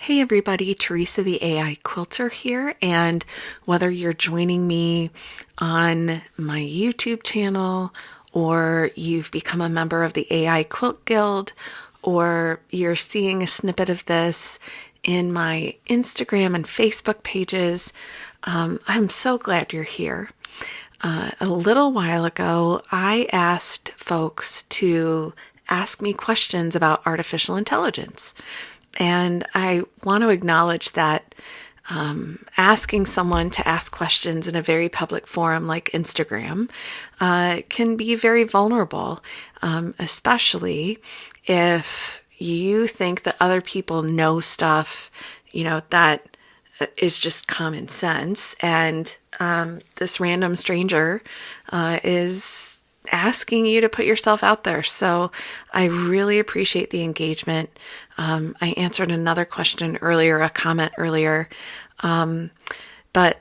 Hey everybody, Teresa the AI Quilter here, and whether you're joining me on my YouTube channel or you've become a member of the AI Quilt Guild or you're seeing a snippet of this in my Instagram and Facebook pages, I'm so glad you're here. A little while ago, I asked folks to ask me questions about artificial intelligence. And I want to acknowledge that asking someone to ask questions in a very public forum like Instagram can be very vulnerable, especially if you think that other people know stuff, that is just common sense. And this random stranger is asking you to put yourself out there. So I really appreciate the engagement. I answered another question earlier, a comment earlier. But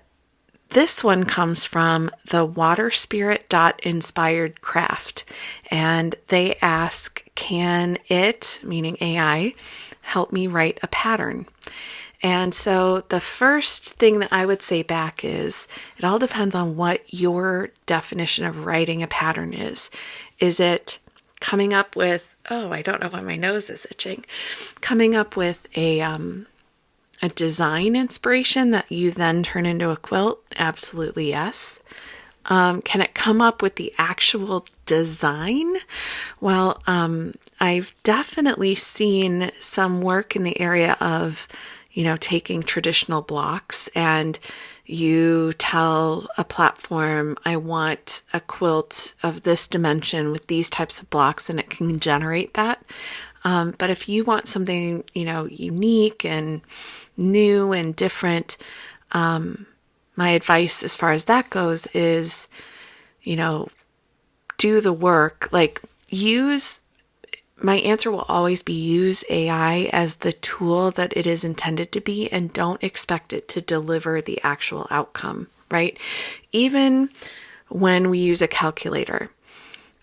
this one comes from the waterspirit.inspired craft. And they ask, can it, meaning AI, help me write a pattern? And so the first thing that I would say back is it all depends on what your definition of writing a pattern is. Is it coming up with, I don't know why my nose is itching, coming up with a design inspiration that you then turn into a quilt? Absolutely yes. Can it come up with the actual design? Well, I've definitely seen some work in the area of taking traditional blocks and you tell a platform, I want a quilt of this dimension with these types of blocks, and it can generate that. But if you want something, unique and new and different, my advice as far as that goes is, do the work, my answer will always be use AI as the tool that it is intended to be and don't expect it to deliver the actual outcome, right? Even when we use a calculator,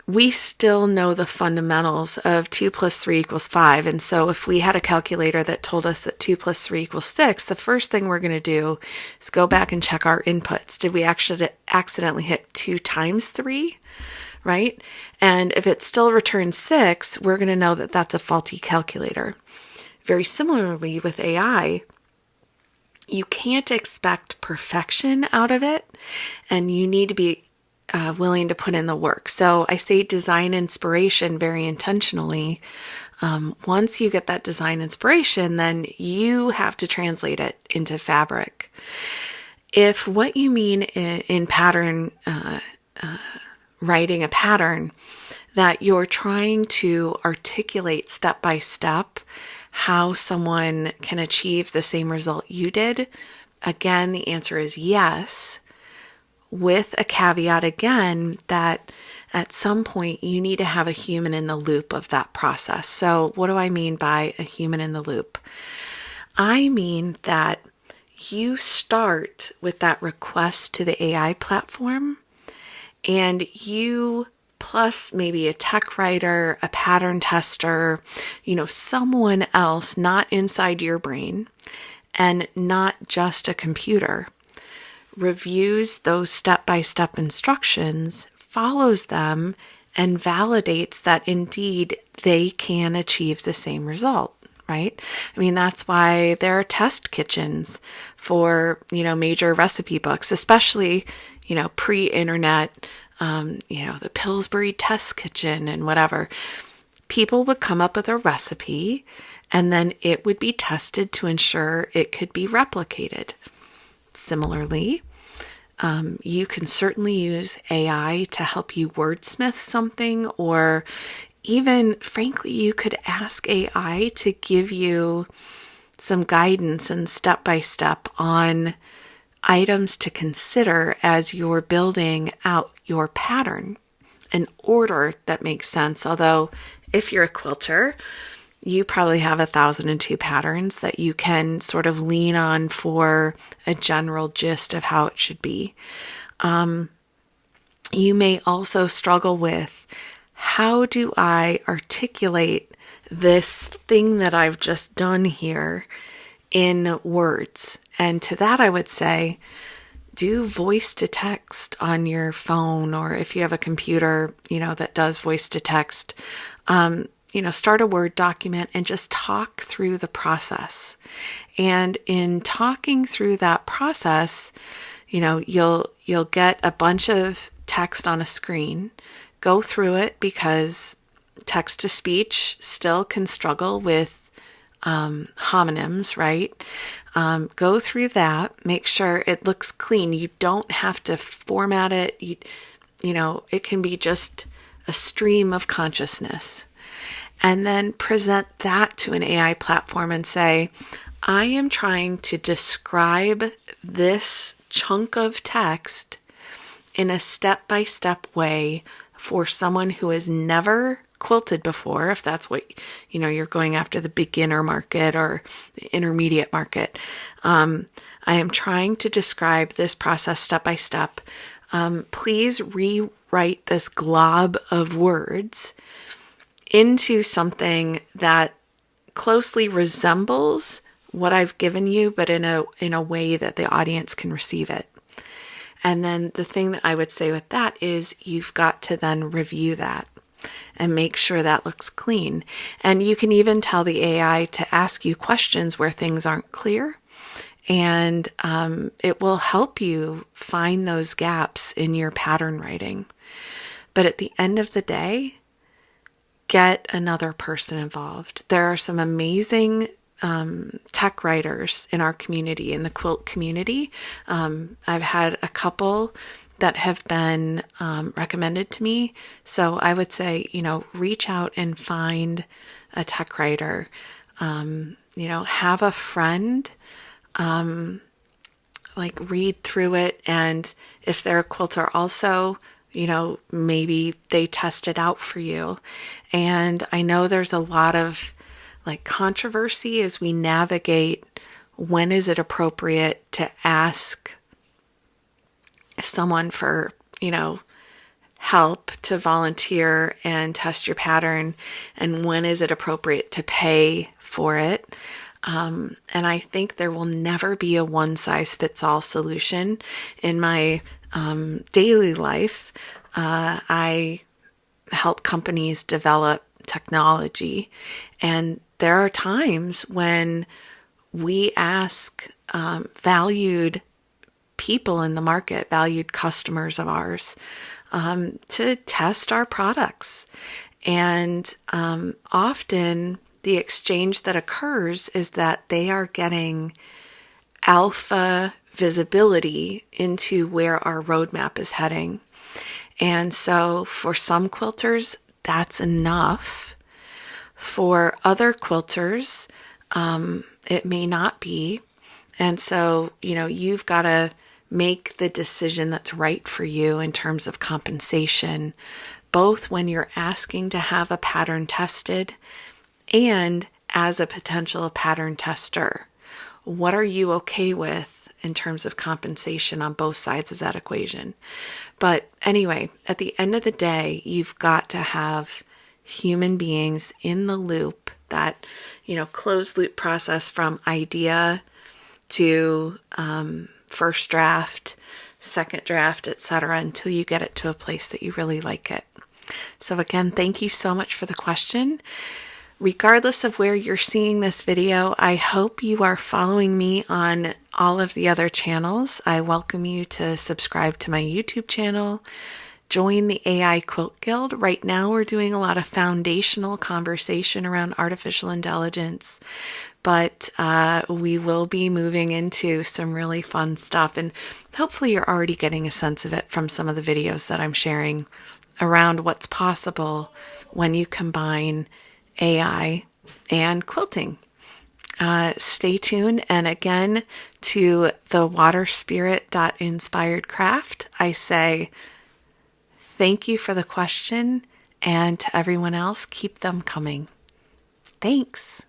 we still know the fundamentals of 2 plus 3 equals 5. And so if we had a calculator that told us that 2 plus 3 equals 6, the first thing we're going to do is go back and check our inputs. Did we actually accidentally hit 2 times 3? Right? And if it still returns 6, we're going to know that that's a faulty calculator. Very similarly with AI, you can't expect perfection out of it, and you need to be willing to put in the work. So I say design inspiration very intentionally. Once you get that design inspiration, then you have to translate it into fabric. If what you mean in pattern writing a pattern, that you're trying to articulate step by step how someone can achieve the same result you did, again, the answer is yes, with a caveat again that at some point you need to have a human in the loop of that process. So what do I mean by a human in the loop? I mean that you start with that request to the AI platform, and you plus maybe a tech writer, a pattern tester, someone else not inside your brain and not just a computer, reviews those step-by-step instructions, follows them, and validates that indeed they can achieve the same result. Right? I mean, that's why there are test kitchens for, major recipe books, especially, pre-internet, the Pillsbury test kitchen and whatever. People would come up with a recipe and then it would be tested to ensure it could be replicated. Similarly, you can certainly use AI to help you wordsmith something, or even, frankly, you could ask AI to give you some guidance and step-by-step on items to consider as you're building out your pattern, an order that makes sense. Although if you're a quilter, you probably have 1,002 patterns that you can sort of lean on for a general gist of how it should be. You may also struggle with, how do I articulate this thing that I've just done here in words. And to that, I would say, do voice to text on your phone, or if you have a computer, that does voice to text, start a Word document and just talk through the process. And in talking through that process, you'll get a bunch of text on a screen. Go through it, because text to speech still can struggle with homonyms, right? Go through that, make sure it looks clean. You don't have to format it. It can be just a stream of consciousness. And then present that to an AI platform and say, I am trying to describe this chunk of text in a step-by-step way for someone who has never quilted before, if that's what, you're going after, the beginner market or the intermediate market. I am trying to describe this process step by step. Please rewrite this glob of words into something that closely resembles what I've given you, but in a way that the audience can receive it. And then the thing that I would say with that is you've got to then review that and make sure that looks clean. And you can even tell the AI to ask you questions where things aren't clear. And it will help you find those gaps in your pattern writing. But at the end of the day, get another person involved. There are some amazing tech writers in our community, in the quilt community. I've had a couple that have been recommended to me. So I would say, reach out and find a tech writer. Have a friend, read through it. And if they're a quilter also, maybe they test it out for you. And I know there's a lot of controversy as we navigate when is it appropriate to ask someone for, help to volunteer and test your pattern, and when is it appropriate to pay for it. And I think there will never be a one-size-fits-all solution. In my daily life, I help companies develop technology, and there are times when we ask valued people in the market, valued customers of ours, to test our products. And often the exchange that occurs is that they are getting alpha visibility into where our roadmap is heading. And so for some quilters, that's enough. For other quilters, it may not be. And so, you've got to make the decision that's right for you in terms of compensation, both when you're asking to have a pattern tested and as a potential pattern tester. What are you okay with in terms of compensation on both sides of that equation? But anyway, at the end of the day, you've got to have human beings in the loop, that, closed loop process from idea to first draft, second draft, etc., until you get it to a place that you really like it. So again, thank you so much for the question. Regardless of where you're seeing this video, I hope you are following me on all of the other channels. I welcome you to subscribe to my YouTube channel. Join the AI Quilt Guild. Right now we're doing a lot of foundational conversation around artificial intelligence, but we will be moving into some really fun stuff, and hopefully you're already getting a sense of it from some of the videos that I'm sharing around what's possible when you combine AI and quilting. Stay tuned, and again, to the waterspirit.inspiredcraft, I say thank you for the question, and to everyone else, keep them coming. Thanks.